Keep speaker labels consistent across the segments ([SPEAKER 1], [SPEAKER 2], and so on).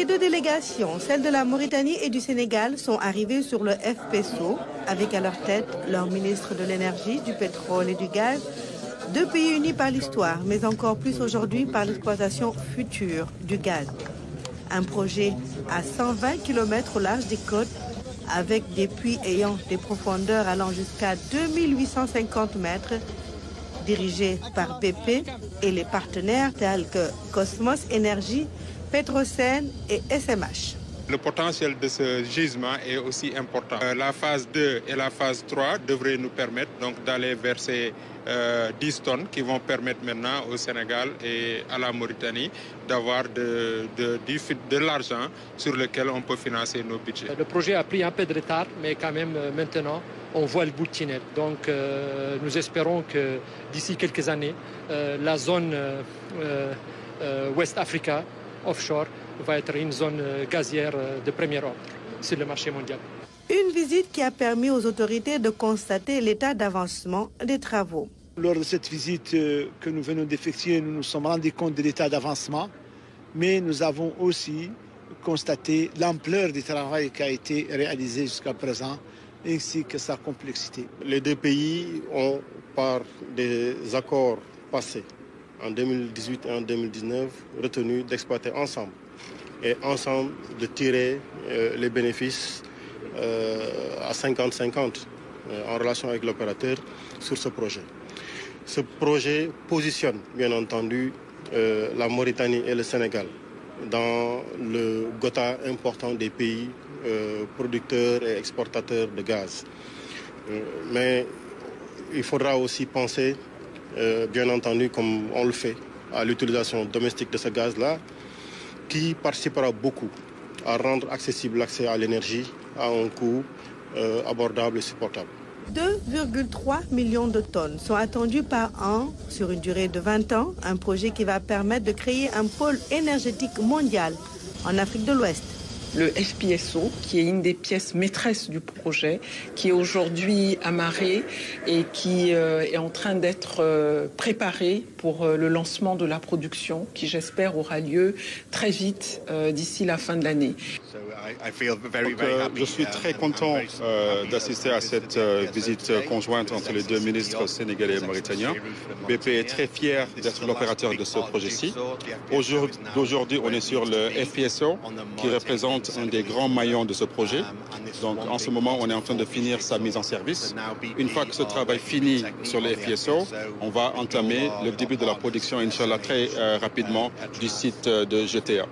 [SPEAKER 1] Les deux délégations, celles de la Mauritanie et du Sénégal, sont arrivées sur le FPSO, avec à leur tête leur ministre de l'énergie, du pétrole et du gaz. Deux pays unis par l'histoire, mais encore plus aujourd'hui par l'exploitation future du gaz. Un projet à 120 km au large des côtes, avec des puits ayant des profondeurs allant jusqu'à 2850 mètres, dirigé par BP et les partenaires tels que Cosmos Energy, Petrosen et SMH.
[SPEAKER 2] Le potentiel de ce gisement est aussi important. La phase 2 et la phase 3 devraient nous permettre donc d'aller vers ces 10 tonnes qui vont permettre maintenant au Sénégal et à la Mauritanie d'avoir de l'argent sur lequel on peut financer nos budgets.
[SPEAKER 3] Le projet a pris un peu de retard, mais quand même maintenant on voit le bout de tunnel. Donc nous espérons que d'ici quelques années, la zone West Africa offshore va être une zone gazière de premier ordre sur le marché mondial.
[SPEAKER 1] Une visite qui a permis aux autorités de constater l'état d'avancement des travaux.
[SPEAKER 4] Lors de cette visite que nous venons d'effectuer, nous nous sommes rendus compte de l'état d'avancement, mais nous avons aussi constaté l'ampleur du travail qui a été réalisé jusqu'à présent, ainsi que sa complexité.
[SPEAKER 5] Les deux pays ont, par des accords passés en 2018 et en 2019, retenu d'exploiter ensemble et ensemble de tirer les bénéfices à 50-50 en relation avec l'opérateur sur ce projet. Ce projet positionne, bien entendu, la Mauritanie et le Sénégal dans le quota important des pays producteurs et exportateurs de gaz. Mais il faudra aussi penser, bien entendu, comme on le fait, à l'utilisation domestique de ce gaz-là, qui participera beaucoup à rendre accessible l'accès à l'énergie à un coût abordable et supportable.
[SPEAKER 1] 2,3 millions de tonnes sont attendues par an sur une durée de 20 ans, un projet qui va permettre de créer un pôle énergétique mondial en Afrique de l'Ouest.
[SPEAKER 6] Le FPSO, qui est une des pièces maîtresses du projet, qui est aujourd'hui amarré et qui est en train d'être préparé pour le lancement de la production, qui j'espère aura lieu très vite d'ici la fin de l'année.
[SPEAKER 7] Je suis très content d'assister à cette visite conjointe entre les deux ministres sénégalais et mauritaniens. BP est très fier d'être l'opérateur de ce projet-ci. Aujourd'hui, on est sur le FPSO qui représente un des grands maillons de ce projet. Donc, en ce moment, on est en train de finir sa mise en service. Une fois que ce travail finit sur le FPSO, on va entamer le début de la production, Inch'Allah, très rapidement du site de GTA.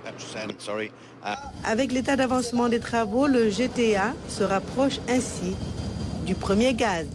[SPEAKER 1] Avec l'état d'avancement des travaux, le GTA se rapproche ainsi du premier gaz.